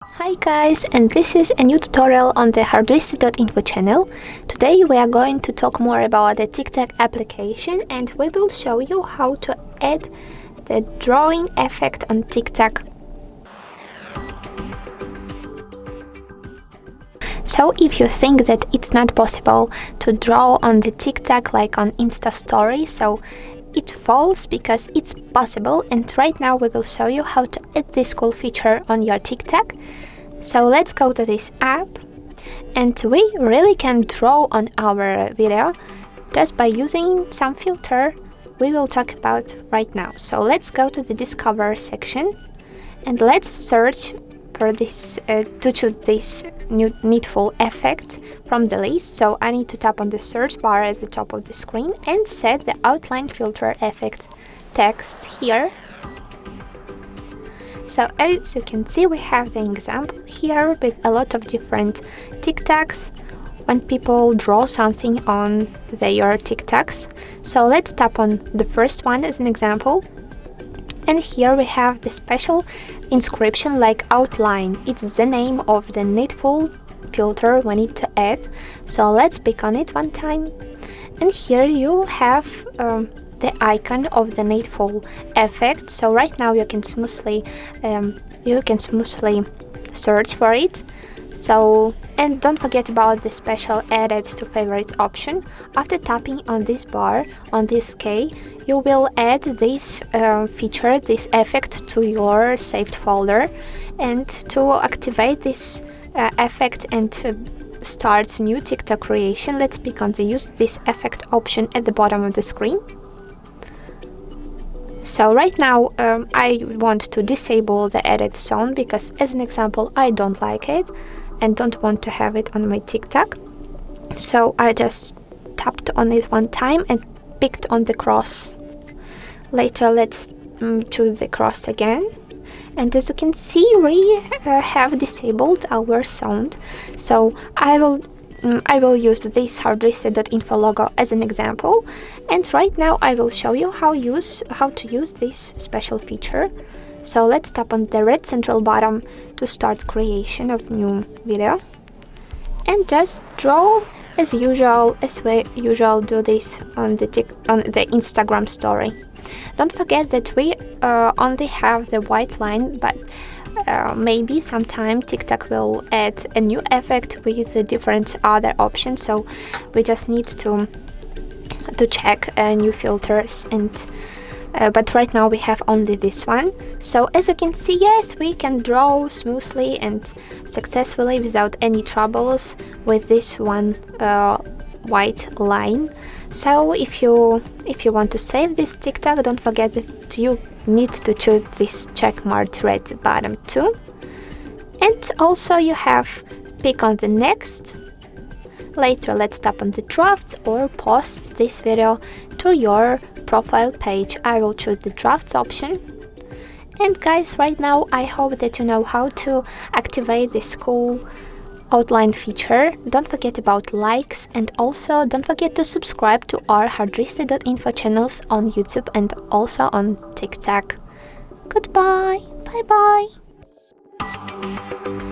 Hi guys, and this is a new tutorial on the HardReset.Info channel. Today we are going to talk more about the TikTok application, and we will show you how to add the drawing effect on TikTok. So if you think that it's not possible to draw on the TikTok like on Insta story, so it falls because it's possible, and right now we will show you how to add this cool feature on your TikTok. So let's go to this app, and we really can draw on our video just by using some filter we will talk about right now. So let's go to the Discover section and let's search for this to choose this new needful effect from the list. So I need to tap on the search bar at the top of the screen and set the outline filter effect text here. So as you can see, we have the example here with a lot of different TikToks when people draw something on their TikToks. So let's tap on the first one as an example. And here we have the special inscription like outline. It's the name of the needful filter we need to add. So let's pick on it one time. And here you have the icon of the needful effect. So right now you can smoothly search for it. So, and don't forget about the special added to favorites option. After tapping on this bar, on this key, you will add this feature, this effect to your saved folder. And to activate this effect and start new TikTok creation, let's pick on the use this effect option at the bottom of the screen. So right now I want to disable the edit zone because, as an example, I don't like it and don't want to have it on my TikTok. So I just tapped on it one time and picked on the cross. Later let's choose the cross again. And as you can see, we have disabled our sound. So I will use this HardReset.Info logo as an example, and right now I will show you how to use this special feature. So let's tap on the red central button to start creation of new video, and just draw as usual, as we usually do this on the Instagram story. Don't forget that we only have the white line, but maybe sometime TikTok will add a new effect with different other options, so we just need to check new filters, and but right now we have only this one. So as you can see, yes, we can draw smoothly and successfully without any troubles with this one white line. So if you want to save this TikTok, don't forget that you need to choose this checkmarked red button too. And also you have pick on the next. Later let's tap on the drafts or post this video to your profile page. I will choose the drafts option. And guys, right now I hope that you know how to activate this cool outline feature. Don't forget about likes, and also don't forget to subscribe to our HardReset.Info channels on YouTube and also on TikTok. Goodbye, bye bye.